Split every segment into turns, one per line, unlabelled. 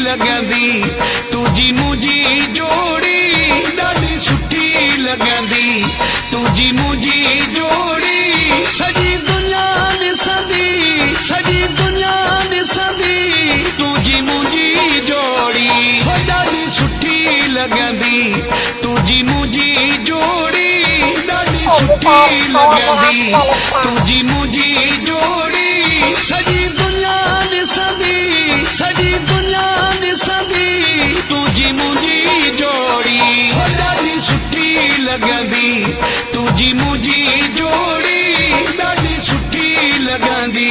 लगंदी तुझी मुझी जोड़ी ॾाढी सुठी लगंदी तुझी मुझी जोड़ी सॼी दुनिया ॾिसंदी सॼी दुनिया ॾिसंदी तुझी मुझी जोड़ी ॾाढी सुठी लगंदी तुझी मुझी जोड़ी ॾाढी सुठी लगंदी तुझी मुझी जोड़ी सॼी दुनिया ॾिसंदी सॼी दुनिया ॾिसंदी तुझी मुझी जोड़ी ॾाढी सुठी लगंदी तुझी मुझी जोड़ी ॾाढी सुठी लगंदी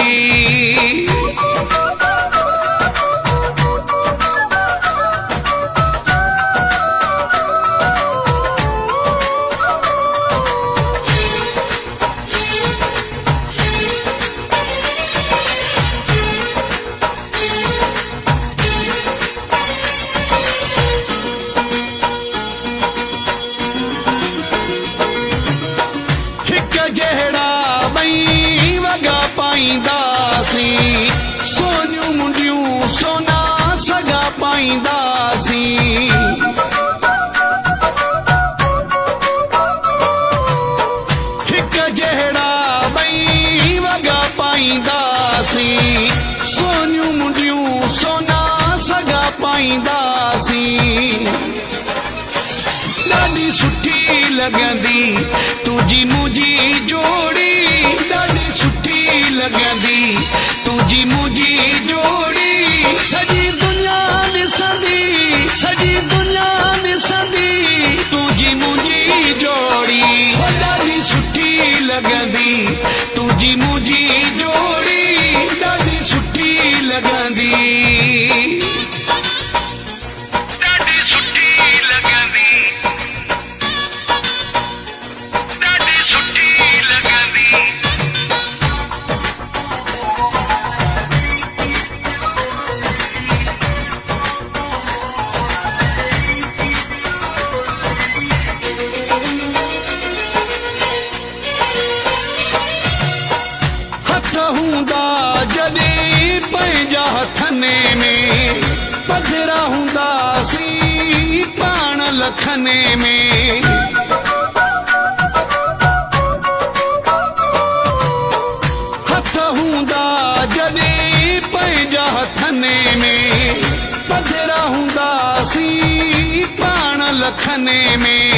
सोनियूं मुंडियूं सोना सगा पाईंदासीं हिक जहिड़ा ॿई वॻा पाईंदासीं सोनियूं मुंडियूं सोना सगा पाईंदासीं ॾाढी सुठी लगंदी तुझी मुझी जोड़ी ॾाढी सुठी लगंदी तुझी मुझी जोड़ी सॼी दुनिया ॾिसंदी सॼी दुनिया ॾिसंदी तुझी मुझी जोड़ी ॾाढी सुठी लगंदी तुझी मुझी जोड़ी ॾाढी सुठी लगंदी जॾहिं पंहिंजा हथने में पधरा हूंदासीं पाण लखने में हथ हूंदा जॾहिं पंहिंजा हथने में पधरा हूंदासीं पाण लखने में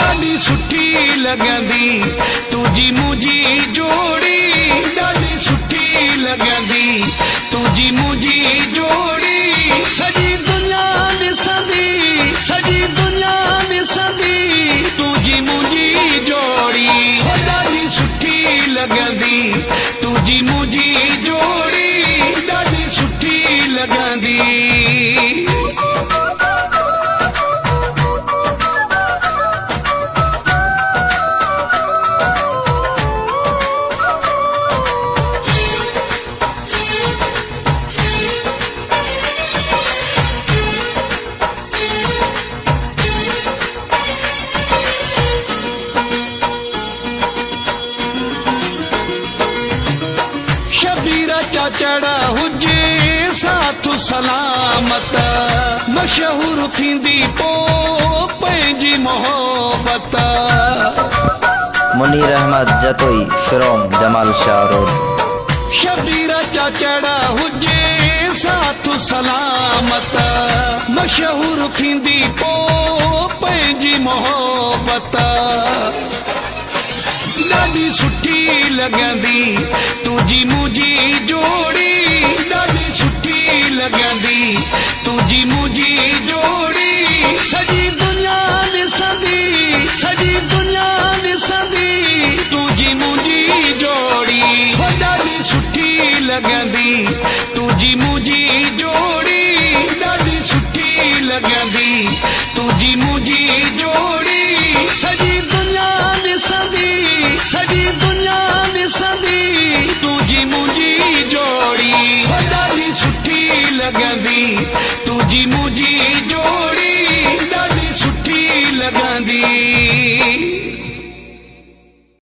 ॾाढी सुठी लगंदी तुझी मुझी जोड़ी ॾाढी सुठी लगंदी तुझी मुझी जोड़ी सॼी दुनिया ॾिसंदी सॼी दुनिया ॾिसंदी तुझी मुझी जोड़ी ॾाढी सुठी लगंदी तुझी मुझी जोड़ी ॾाढी सुठी लगंदी चढ़ा हुजे साथ सलामत मशहूर थींदी पो पंहिंजी मोहब्बत
मुनीर अहमद जतोई श्रोम जमाल शाह रोड
शबीर चढ़ा हुजे साथ सलामत मशहूर थींदी पो पंहिंजी मोहब्बत ॾाढी सुठी लगंदी तुझी मुझी जोड़ी ॾाढी सुठी लगंदी तुझी मुझी जोड़ी सॼी दुनिया ॾिसंदी सॼी दुनिया ॾिसंदी तुझी मुझी जोड़ी ॾाढी सुठी लगंदी तुझी मुझी जोड़ी ॾाढी सुठी लगंदी तुझी मुझी जोड़ी सॼी दुनिया ॾिसंदी सॼी दुनिया ॾिसंदी तुझी मुझी जोड़ी ॾाढी सुठी लगंदी तुझी